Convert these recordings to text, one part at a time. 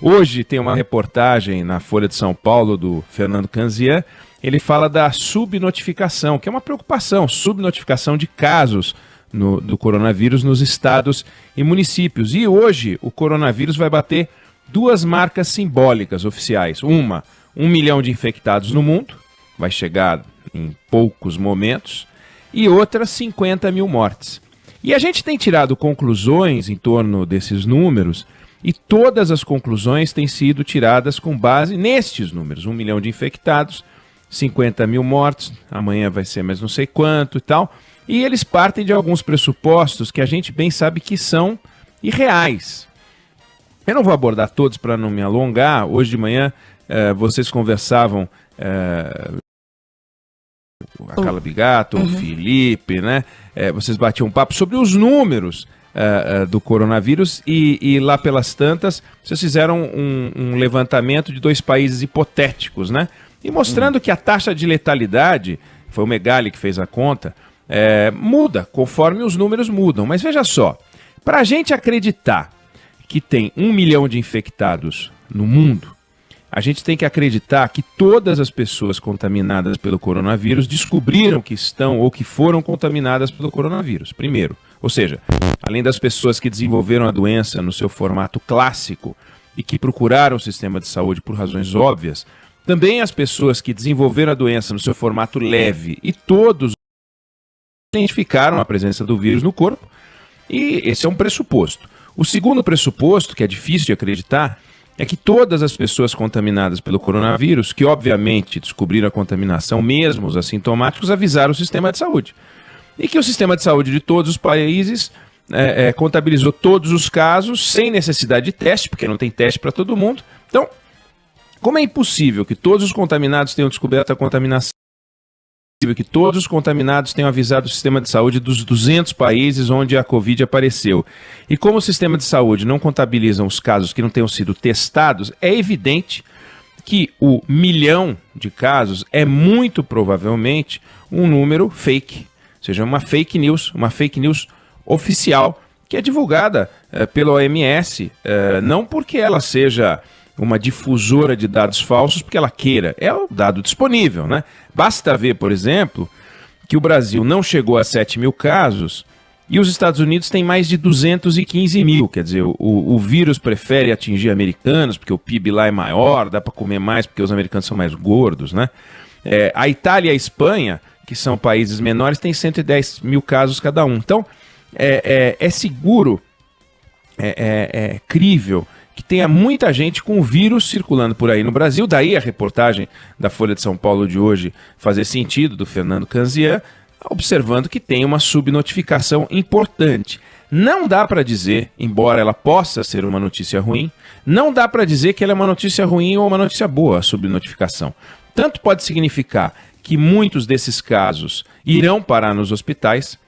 Hoje tem uma reportagem na Folha de São Paulo do Fernando Canzian. Ele fala da subnotificação, que é uma preocupação, subnotificação de casos do coronavírus nos estados e municípios. E hoje o coronavírus vai bater duas marcas simbólicas oficiais. Uma, 1 milhão de infectados no mundo, vai chegar em poucos momentos, e outra, 50 mil mortes. E a gente tem tirado conclusões em torno desses números, e todas as conclusões têm sido tiradas com base nestes números. 1 milhão de infectados, 50 mil mortes, amanhã vai ser mais não sei quanto e tal. E eles partem de alguns pressupostos que a gente bem sabe que são irreais. Eu não vou abordar todos para não me alongar. Hoje de manhã vocês conversavam, a Carla Bigato, o Felipe, né? Vocês batiam um papo sobre os números do coronavírus e lá pelas tantas vocês fizeram um levantamento de 2 países hipotéticos, né? E mostrando que a taxa de letalidade, foi o Megali que fez a conta, muda conforme os números mudam. Mas veja só, para a gente acreditar que tem 1 milhão de infectados no mundo, a gente tem que acreditar que todas as pessoas contaminadas pelo coronavírus descobriram que estão ou que foram contaminadas pelo coronavírus, primeiro. Ou seja, além das pessoas que desenvolveram a doença no seu formato clássico e que procuraram o sistema de saúde por razões óbvias, também as pessoas que desenvolveram a doença no seu formato leve e todos identificaram a presença do vírus no corpo, e esse é um pressuposto. O segundo pressuposto, que é difícil de acreditar, é que todas as pessoas contaminadas pelo coronavírus, que obviamente descobriram a contaminação, mesmo os assintomáticos, avisaram o sistema de saúde. E que o sistema de saúde de todos os países contabilizou todos os casos sem necessidade de teste, porque não tem teste para todo mundo. Então, como é impossível que todos os contaminados tenham descoberto a contaminação, que todos os contaminados tenham avisado o sistema de saúde dos 200 países onde a Covid apareceu, e como o sistema de saúde não contabiliza os casos que não tenham sido testados, é evidente que o 1 milhão de casos é muito provavelmente um número fake, ou seja, uma fake news oficial, que é divulgada pela OMS, não porque ela seja uma difusora de dados falsos, porque ela queira, é o dado disponível, né? Basta ver, por exemplo, que o Brasil não chegou a 7 mil casos e os Estados Unidos têm mais de 215 mil, quer dizer, o vírus prefere atingir americanos, porque o PIB lá é maior, dá para comer mais porque os americanos são mais gordos, né? A Itália e a Espanha, que são países menores, têm 110 mil casos cada um. Então, é seguro, é crível que tenha muita gente com o vírus circulando por aí no Brasil. Daí a reportagem da Folha de São Paulo de hoje fazer sentido, do Fernando Canzian, observando que tem uma subnotificação importante. Não dá para dizer, embora ela possa ser uma notícia ruim, não dá para dizer que ela é uma notícia ruim ou uma notícia boa, a subnotificação. Tanto pode significar que muitos desses casos irão parar nos hospitais,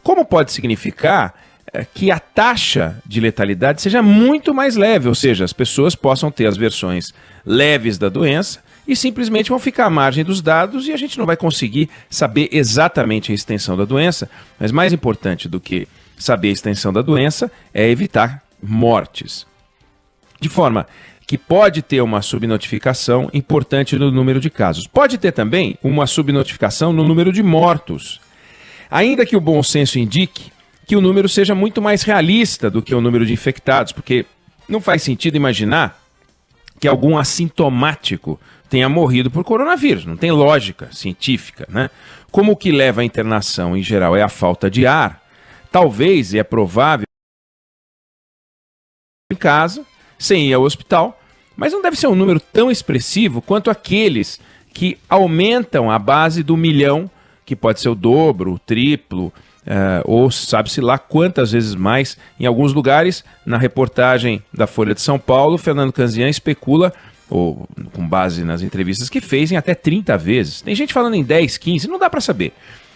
como pode significar que a taxa de letalidade seja muito mais leve, ou seja, as pessoas possam ter as versões leves da doença e simplesmente vão ficar à margem dos dados e a gente não vai conseguir saber exatamente a extensão da doença, mas mais importante do que saber a extensão da doença é evitar mortes. De forma que pode ter uma subnotificação importante no número de casos. Pode ter também uma subnotificação no número de mortos. Ainda que o bom senso indique que o número seja muito mais realista do que o número de infectados, porque não faz sentido imaginar que algum assintomático tenha morrido por coronavírus. Não tem lógica científica, né? Como o que leva à internação, em geral, é a falta de ar, talvez, e é provável, em casa, sem ir ao hospital, mas não deve ser um número tão expressivo quanto aqueles que aumentam a base do 1 milhão, que pode ser o dobro, o triplo, ou sabe-se lá quantas vezes mais. Em alguns lugares, na reportagem da Folha de São Paulo, Fernando Canzian especula, ou com base nas entrevistas que fez, em até 30 vezes. Tem gente falando em 10, 15, não dá para saber.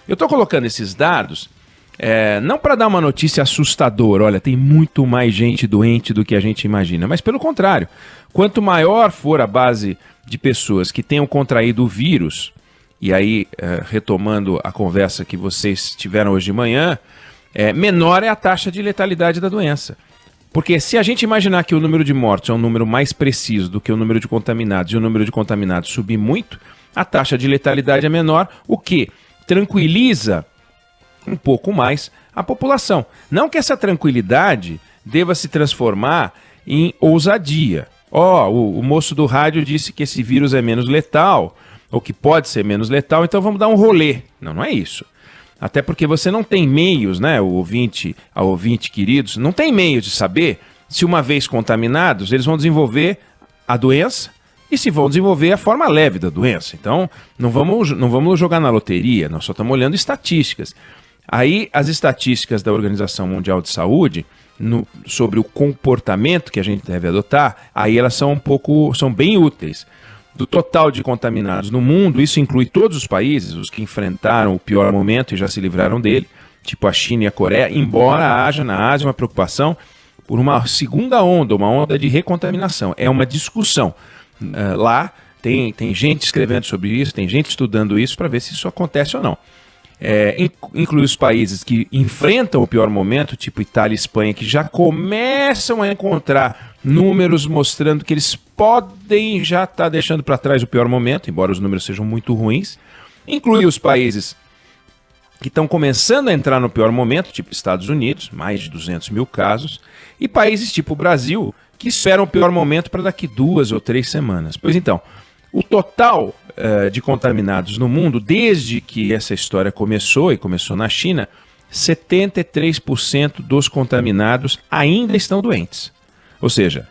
Eu estou colocando esses dados não para dar uma notícia assustadora, olha, tem muito mais gente doente do que a gente imagina, mas pelo contrário, quanto maior for a base de pessoas que tenham contraído o vírus, e aí, retomando a conversa que vocês tiveram hoje de manhã, menor é a taxa de letalidade da doença. Porque se a gente imaginar que o número de mortos é um número mais preciso do que o número de contaminados, e o número de contaminados subir muito, a taxa de letalidade é menor, o que tranquiliza um pouco mais a população. Não que essa tranquilidade deva se transformar em ousadia. O moço do rádio disse que esse vírus é menos letal, ou que pode ser menos letal, então vamos dar um rolê. Não, não é isso. Até porque você não tem meios, né, o ouvinte queridos, não tem meios de saber se uma vez contaminados, eles vão desenvolver a doença e se vão desenvolver a forma leve da doença. Então, não vamos jogar na loteria, nós só estamos olhando estatísticas. Aí, as estatísticas da Organização Mundial de Saúde, sobre o comportamento que a gente deve adotar, aí elas são bem úteis. Do total de contaminados no mundo, isso inclui todos os países, os que enfrentaram o pior momento e já se livraram dele, tipo a China e a Coreia, embora haja na Ásia uma preocupação por uma segunda onda, uma onda de recontaminação. É uma discussão. Lá tem gente escrevendo sobre isso, tem gente estudando isso para ver se isso acontece ou não. Inclui os países que enfrentam o pior momento, tipo Itália e Espanha, que já começam a encontrar números mostrando que eles podem já estar deixando para trás o pior momento, embora os números sejam muito ruins. Inclui os países que estão começando a entrar no pior momento, tipo Estados Unidos, mais de 200 mil casos, e países tipo o Brasil, que esperam o pior momento para daqui 2 ou 3 semanas. Pois então, o total de contaminados no mundo, desde que essa história começou, e começou na China, 73% dos contaminados ainda estão doentes. Ou seja,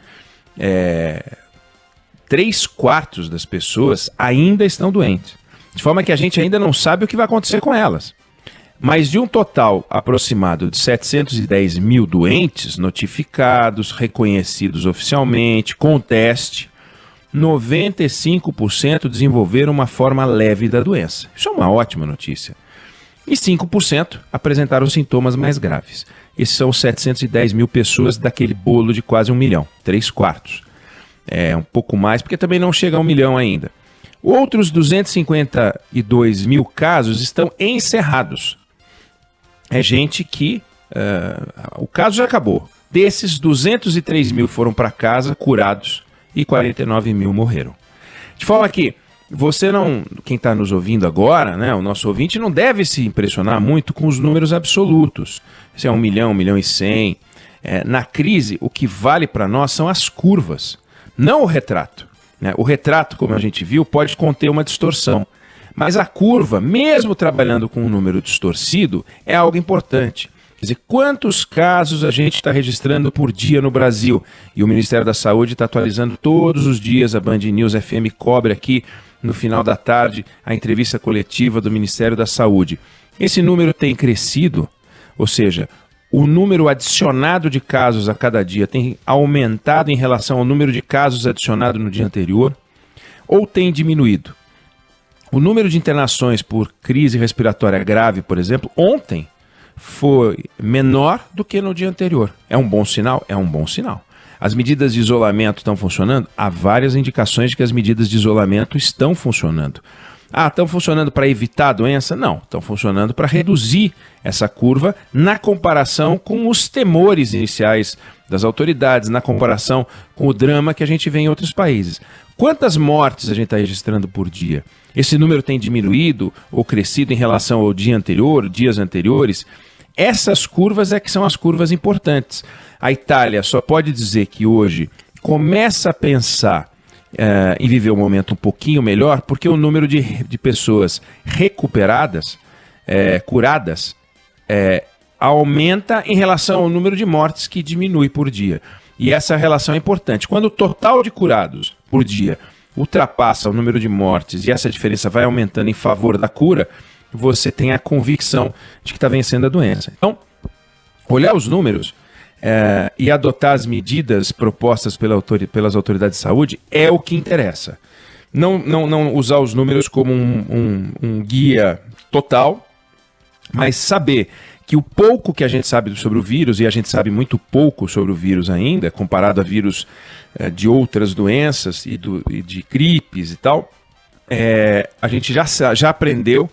3/4 das pessoas ainda estão doentes. De forma que a gente ainda não sabe o que vai acontecer com elas. Mas de um total aproximado de 710 mil doentes notificados, reconhecidos oficialmente, com teste, 95% desenvolveram uma forma leve da doença. Isso é uma ótima notícia. E 5% apresentaram sintomas mais graves. Esses são 710 mil pessoas daquele bolo de quase 1 milhão, 3/4. É um pouco mais, porque também não chega a 1 milhão ainda. Outros 252 mil casos estão encerrados. É gente que o caso já acabou. Desses, 203 mil foram para casa curados e 49 mil morreram. De forma que você não, quem está nos ouvindo agora, né, o nosso ouvinte, não deve se impressionar muito com os números absolutos. Se é 1 milhão, 1 milhão e 100. Na crise, o que vale para nós são as curvas, não o retrato. Né? O retrato, como a gente viu, pode conter uma distorção. Mas a curva, mesmo trabalhando com um número distorcido, é algo importante. Quer dizer, quantos casos a gente está registrando por dia no Brasil? E o Ministério da Saúde está atualizando todos os dias, a Band News FM cobre aqui no final da tarde a entrevista coletiva do Ministério da Saúde. Esse número tem crescido, ou seja, o número adicionado de casos a cada dia tem aumentado em relação ao número de casos adicionado no dia anterior, ou tem diminuído? O número de internações por crise respiratória grave, por exemplo, ontem foi menor do que no dia anterior. É um bom sinal? É um bom sinal. As medidas de isolamento estão funcionando? Há várias indicações de que as medidas de isolamento estão funcionando. Estão funcionando para evitar a doença? Não, estão funcionando para reduzir essa curva na comparação com os temores iniciais das autoridades, na comparação com o drama que a gente vê em outros países. Quantas mortes a gente está registrando por dia? Esse número tem diminuído ou crescido em relação ao dia anterior, dias anteriores? Essas curvas é que são as curvas importantes. A Itália só pode dizer que hoje começa a pensar em viver um momento um pouquinho melhor, porque o número de pessoas recuperadas, curadas, aumenta em relação ao número de mortes que diminui por dia. E essa relação é importante. Quando o total de curados por dia ultrapassa o número de mortes e essa diferença vai aumentando em favor da cura, você tem a convicção de que está vencendo a doença. Então, olhar os números e adotar as medidas propostas pelas autoridades de saúde é o que interessa. Não usar os números como um guia total, mas saber que o pouco que a gente sabe sobre o vírus, e a gente sabe muito pouco sobre o vírus ainda, comparado a vírus de outras doenças e de gripes e tal, a gente já aprendeu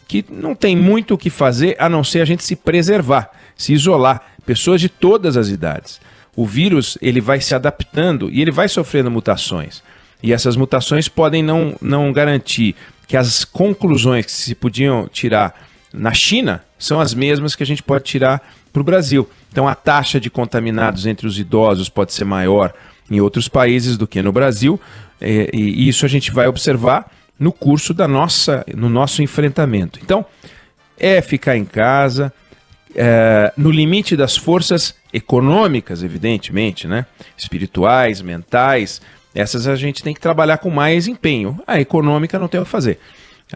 que não tem muito o que fazer a não ser a gente se preservar, se isolar, pessoas de todas as idades. o vírus ele vai se adaptando e ele vai sofrendo mutações. E essas mutações podem não garantir que as conclusões que se podiam tirar na China são as mesmas que a gente pode tirar para o Brasil. Então a taxa de contaminados entre os idosos pode ser maior em outros países do que no Brasil, e isso a gente vai observar no curso no nosso enfrentamento. Então, ficar em casa, no limite das forças econômicas, evidentemente, né? Espirituais, mentais, essas a gente tem que trabalhar com mais empenho. A econômica não tem o que fazer.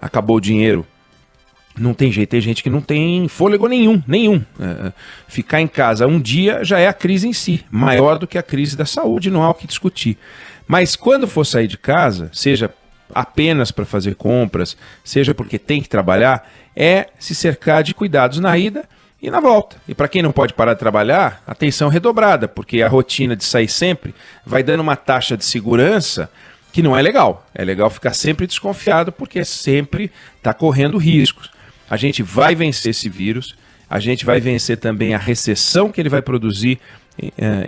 Acabou o dinheiro, não tem jeito, tem gente que não tem fôlego nenhum. Ficar em casa um dia já é a crise em si, maior do que a crise da saúde, não há o que discutir. Mas quando for sair de casa, seja apenas para fazer compras, seja porque tem que trabalhar, se cercar de cuidados na ida e na volta. E para quem não pode parar de trabalhar, atenção redobrada, porque a rotina de sair sempre vai dando uma taxa de segurança que não é legal. É legal ficar sempre desconfiado, porque sempre está correndo riscos. A gente vai vencer esse vírus, a gente vai vencer também a recessão que ele vai produzir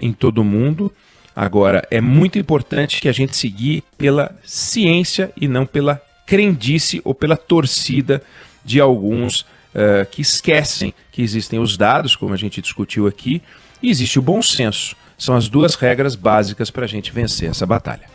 em todo o mundo. Agora, é muito importante que a gente siga pela ciência e não pela crendice ou pela torcida de alguns que esquecem que existem os dados, como a gente discutiu aqui, e existe o bom senso. São as duas regras básicas para a gente vencer essa batalha.